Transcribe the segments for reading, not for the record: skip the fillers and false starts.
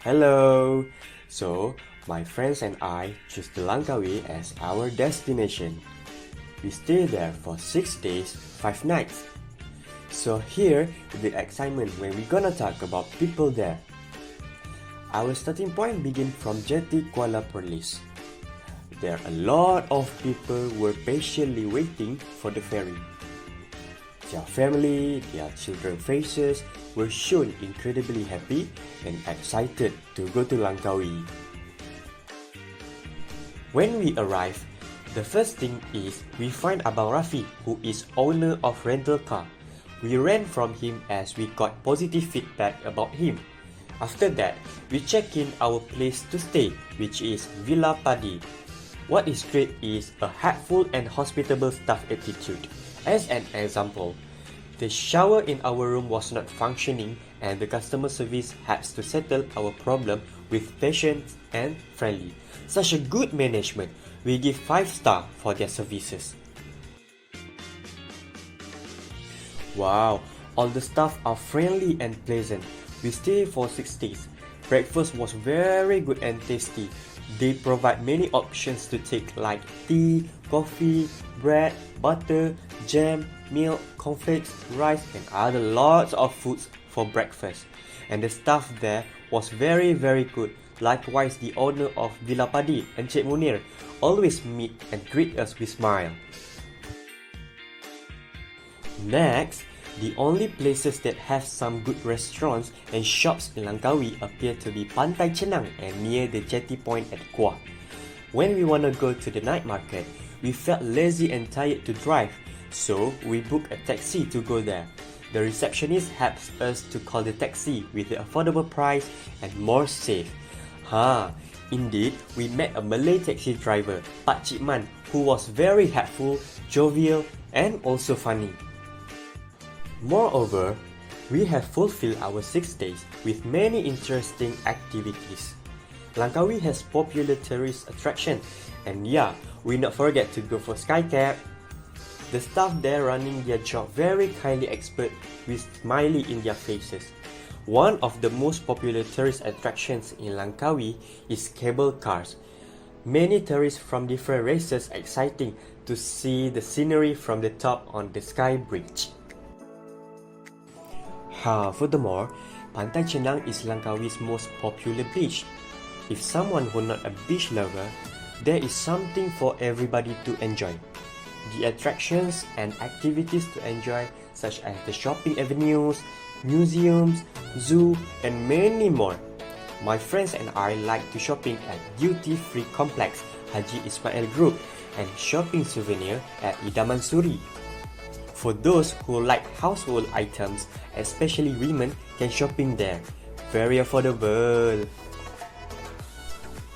Hello! So, my friends and I choose the Langkawi as our destination. We stay there for 6 days, 5 nights. So here is the excitement when we're gonna talk about people there. Our starting point begins from Jetty Kuala Perlis. There are a lot of people who were patiently waiting for the ferry. Their family, their children's faces were shown incredibly happy and excited to go to Langkawi. When we arrive, the first thing is we find Abang Rafi, who is owner of rental car. We ran from him as we got positive feedback about him. After that, we check in our place to stay, which is Villa Padi. What is great is a helpful and hospitable staff attitude. As an example, the shower in our room was not functioning and the customer service has to settle our problem with patient and friendly. Such a good management. We give 5 stars for their services. Wow, all the staff are friendly and pleasant. We stayed for 6 days. Breakfast was very good and tasty. They provide many options to take like tea, coffee, bread, butter, jam, milk, cornflakes, rice and other lots of foods for breakfast. And the staff there was very good. Likewise, the owner of Villa Padi, Encik Munir, always meet and greet us with smile. Next, the only places that have some good restaurants and shops in Langkawi appear to be Pantai Chenang and near the jetty point at Kuah. When we want to go to the night market, we felt lazy and tired to drive, so we booked a taxi to go there. The receptionist helps us to call the taxi with the affordable price and more safe. Indeed, we met a Malay taxi driver, Pak Cik Man, who was very helpful, jovial and also funny. Moreover, we have fulfilled our 6 days with many interesting activities. Langkawi has popular tourist attractions, and we not forget to go for skycap. The staff there running their job very kindly expert with smiley in their faces. One of the most popular tourist attractions in Langkawi is cable cars. Many tourists from different races exciting to see the scenery from the top on the sky bridge. Furthermore, Pantai Chenang is Langkawi's most popular beach. If someone who not a beach lover, there is something for everybody to enjoy. The attractions and activities to enjoy such as the shopping avenues, museums, zoo and many more. My friends and I like to shopping at duty-free complex Haji Ismail Group and shopping souvenir at Idaman Suri. For those who like household items, especially women, can shopping there. Very affordable.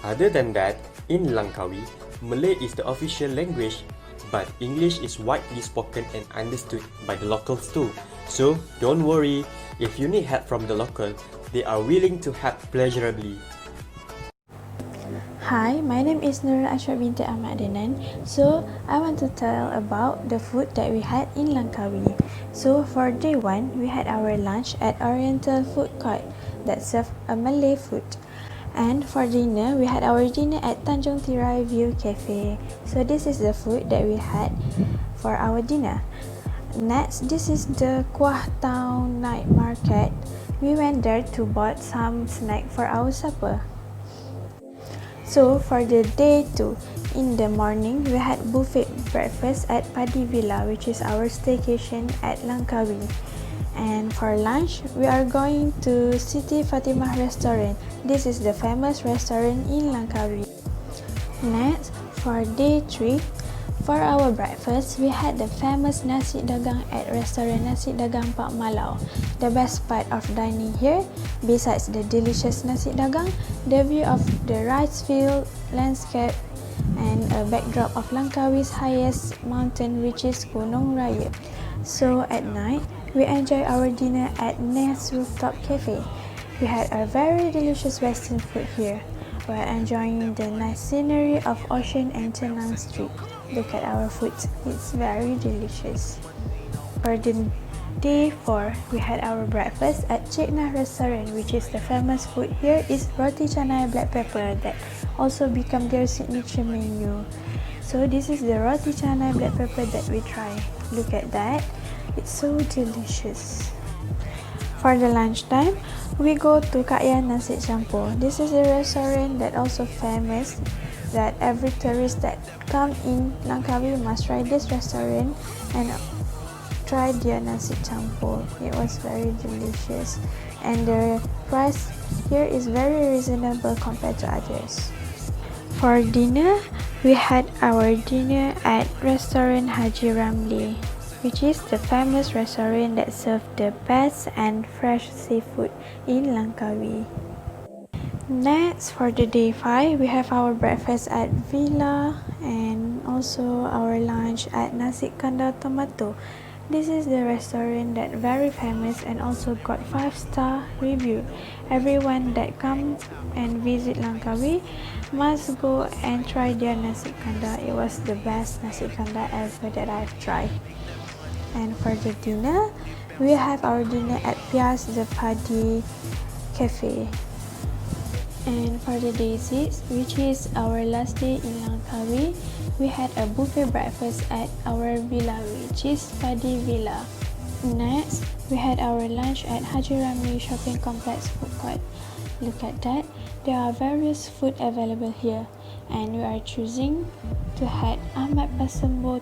Other than that, in Langkawi, Malay is the official language, but English is widely spoken and understood by the locals too. So don't worry, if you need help from the local, they are willing to help pleasurably. Hi, my name is NURUL binti ADNAN. So, I want to tell about the food that we had in Langkawi. So, for day 1, we had our lunch at Oriental Food Court that served a Malay food. And for dinner, we had our dinner at Tanjung Tirai View Cafe. So, this is the food that we had for our dinner. Next, this is the Kuah Town Night Market. We went there to bought some snack for our supper. So for the day 2, in the morning we had buffet breakfast at Padi Villa, which is our staycation at Langkawi. And for lunch, we are going to Siti Fatimah restaurant. This is the famous restaurant in Langkawi. Next, for day 3, for our breakfast, we had the famous nasi dagang at restaurant Nasi Dagang Pak Malau. The best part of dining here, besides the delicious nasi dagang, the view of the rice field landscape and a backdrop of Langkawi's highest mountain, which is Gunung Raya. So at night, we enjoy our dinner at Nes Rooftop Cafe. We had a very delicious western food here, while enjoying the nice scenery of ocean and Chenang Street. Look at our food, it's very delicious. For the Day 4, we had our breakfast at Cik Nah restaurant, which is the famous food here is roti canai black pepper that also become their signature menu. So this is the roti canai black pepper that we try. Look at that, it's so delicious. For the lunchtime, we go to Kyaissah Nasi Campur. This is a restaurant that also famous that every tourist that come in Langkawi must try this restaurant and try their nasi campur. It was very delicious and the price here is very reasonable compared to others. For dinner, we had our dinner at restaurant Haji Ramli, which is the famous restaurant that serves the best and fresh seafood in Langkawi. Next, for the day 5, we have our breakfast at Villa and also our lunch at Nasi Kandar Tomato. This is the restaurant that very famous and also got 5-star review. Everyone that comes and visit Langkawi must go and try their nasi kandar. It was the best nasi kandar ever that I've tried. And for the dinner, we have our dinner at Piaz the Padi Cafe. And for the day 6, which is our last day in Langkawi, we had a buffet breakfast at our villa, which is Padi Villa. Next, we had our lunch at Haji Ramli Shopping Complex Food Court. Look at that, there are various food available here, and we are choosing to have Ahmad Pasembo.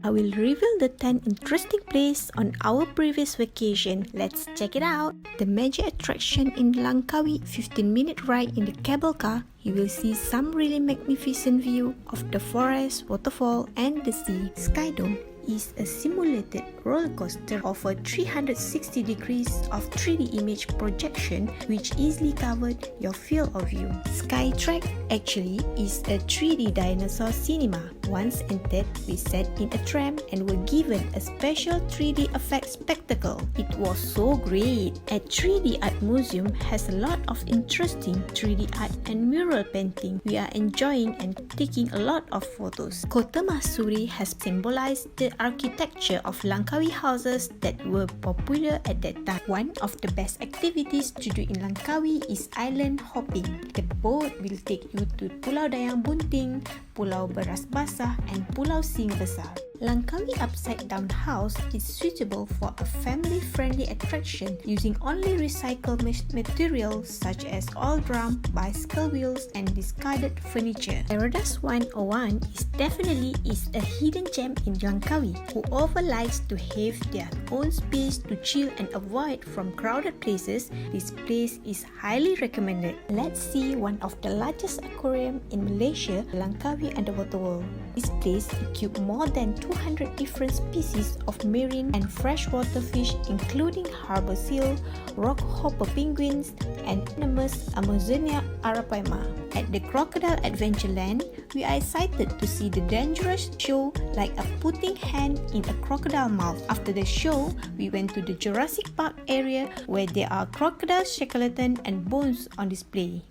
I will reveal the 10 interesting places on our previous vacation. Let's check it out. The major attraction in Langkawi, 15-minute ride in the cable car. You will see some really magnificent view of the forest, waterfall and the sea. Skydome is a simulated roller coaster over 360 degrees of 3D image projection which easily covered your field of view. Skytrack actually is a 3D dinosaur cinema. Once entered, we sat in a tram and were given a special 3D effect spectacle. It was so great. A 3D art museum has a lot of interesting 3D art and mural painting. We are enjoying and taking a lot of photos. Kota Mahsuri has symbolized the architecture of Langkawi houses that were popular at that time. One of the best activities to do in Langkawi is island hopping. The boat will take you to Pulau Dayang Bunting, Pulau Beras Basah and Pulau Sing Besar. Langkawi Upside Down House is suitable for a family-friendly attraction using only recycled materials such as old drum, bicycle wheels and discarded furniture. Paradise 101 is definitely a hidden gem in Langkawi. Whoever likes to have their own space to chill and avoid from crowded places, this place is highly recommended. Let's see one of the largest aquarium in Malaysia, Langkawi Underwater World. This place equipped more than 200 different species of marine and freshwater fish including harbor seal, rock hopper penguins and venomous Amazonia arapaima. At the Crocodile Adventureland, we are excited to see the dangerous show like a putting hand in a crocodile mouth. After the show, we went to the Jurassic Park area where there are crocodile skeleton and bones on display.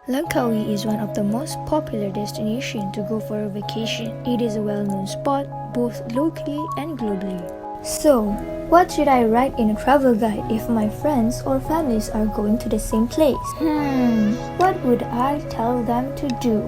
Langkawi is one of the most popular destinations to go for a vacation. It is a well-known spot both locally and globally. So, what should I write in a travel guide if my friends or families are going to the same place? What would I tell them to do?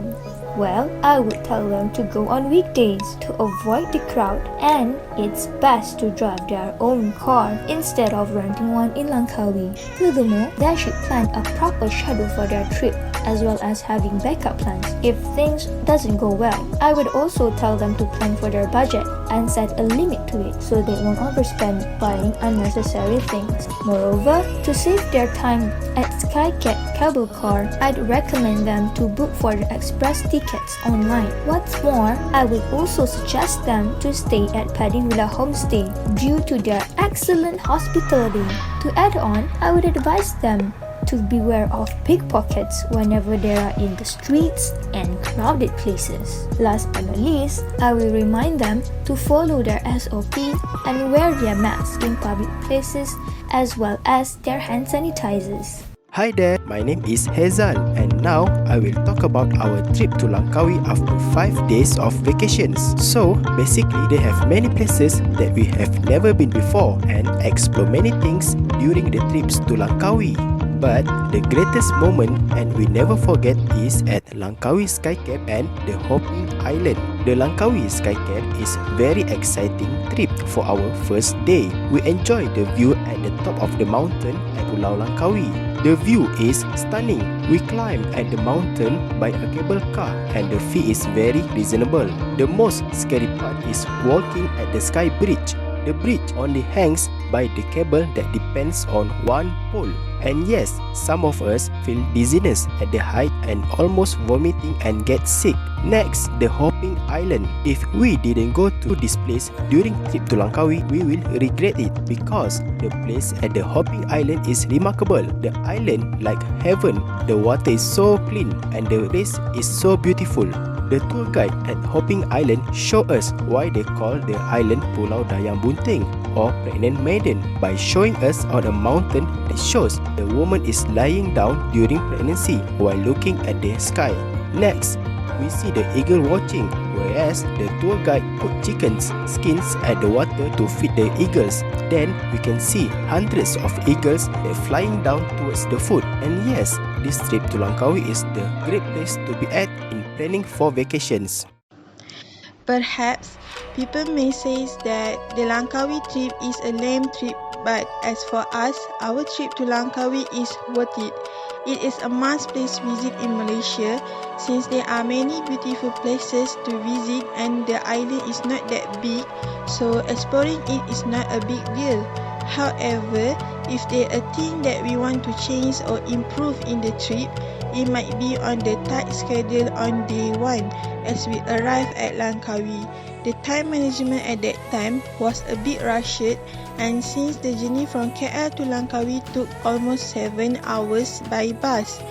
Well, I would tell them to go on weekdays to avoid the crowd, and it's best to drive their own car instead of renting one in Langkawi. Furthermore, they should plan a proper schedule for their trip as well as having backup plans if things doesn't go well. I would also tell them to plan for their budget and set a limit to it so they won't overspend buying unnecessary things. Moreover, to save their time at Skycat cable car, I'd recommend them to book for the express tickets online. What's more, I would also suggest them to stay at Paddy Villa Homestay due to their excellent hospitality. To add on, I would advise them to beware of pickpockets whenever they are in the streets and crowded places. Last but not least, I will remind them to follow their SOP and wear their masks in public places as well as their hand sanitizers. Hi there, my name is HEZAL and now I will talk about our trip to Langkawi after 5 days of vacations. So basically they have many places that we have never been before and explore many things during the trips to Langkawi. But the greatest moment and we never forget is at Langkawi Skycap and the Hopping Island. The Langkawi Skycap is very exciting trip for our first day. We enjoy the view at the top of the mountain at Pulau Langkawi. The view is stunning. We climb at the mountain by a cable car and the fee is very reasonable. The most scary part is walking at the sky bridge. The bridge only hangs by the cable that depends on one pole. And yes, some of us feel dizziness at the height and almost vomiting and get sick. Next, the Hopping Island. If we didn't go to this place during trip to Langkawi, we will regret it because the place at the Hopping Island is remarkable. The island like heaven. The water is so clean and the place is so beautiful. The tour guide at Hopping Island show us why they call the island Pulau Dayang Bunting or Pregnant Maiden by showing us on a mountain that shows the woman is lying down during pregnancy while looking at the sky. Next, we see the eagle watching, whereas the tour guide put chickens' skins at the water to feed the eagles. Then we can see hundreds of eagles flying down towards the food. And yes, this trip to Langkawi is the great place to be at in planning for vacations. Perhaps people may say that the Langkawi trip is a lame trip, but as for us, our trip to Langkawi is worth it. It is a must-place visit in Malaysia since there are many beautiful places to visit and the island is not that big, so exploring it is not a big deal. However, if there are things that we want to change or improve in the trip, it might be on the tight schedule on day 1 as we arrive at Langkawi. The time management at that time was a bit rushed, and since the journey from KL to Langkawi took almost 7 hours by bus.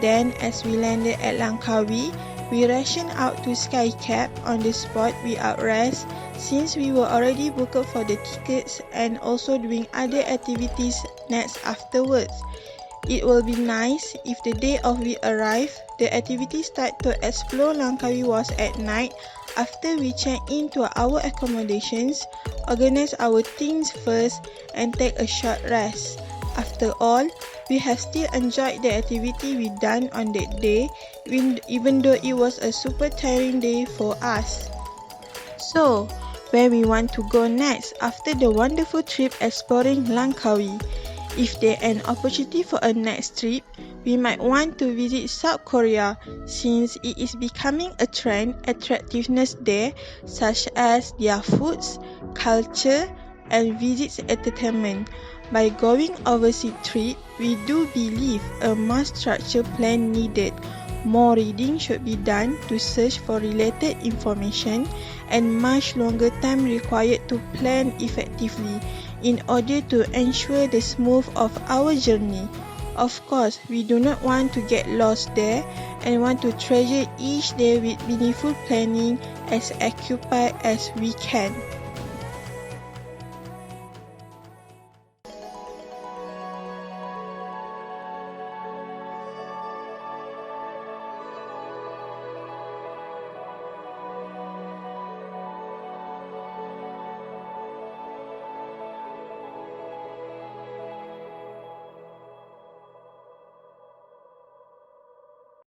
Then as we landed at Langkawi, we ration out to Skycap on the spot without rest since we were already booked for the tickets and also doing other activities next afterwards. It will be nice if the day of we arrive, the activity start to explore Langkawi was at night after we check into our accommodations, organize our things first and take a short rest. After all, we have still enjoyed the activity we done on that day, even though it was a super tiring day for us. So, where we want to go next after the wonderful trip exploring Langkawi? If there an opportunity for a next trip, we might want to visit South Korea since it is becoming a trend attractiveness there, such as their foods, culture, and visits entertainment. By going overseas trip, we do believe a more structured plan needed. More reading should be done to search for related information and much longer time required to plan effectively in order to ensure the smooth of our journey. Of course, we do not want to get lost there and want to treasure each day with meaningful planning as occupied as we can.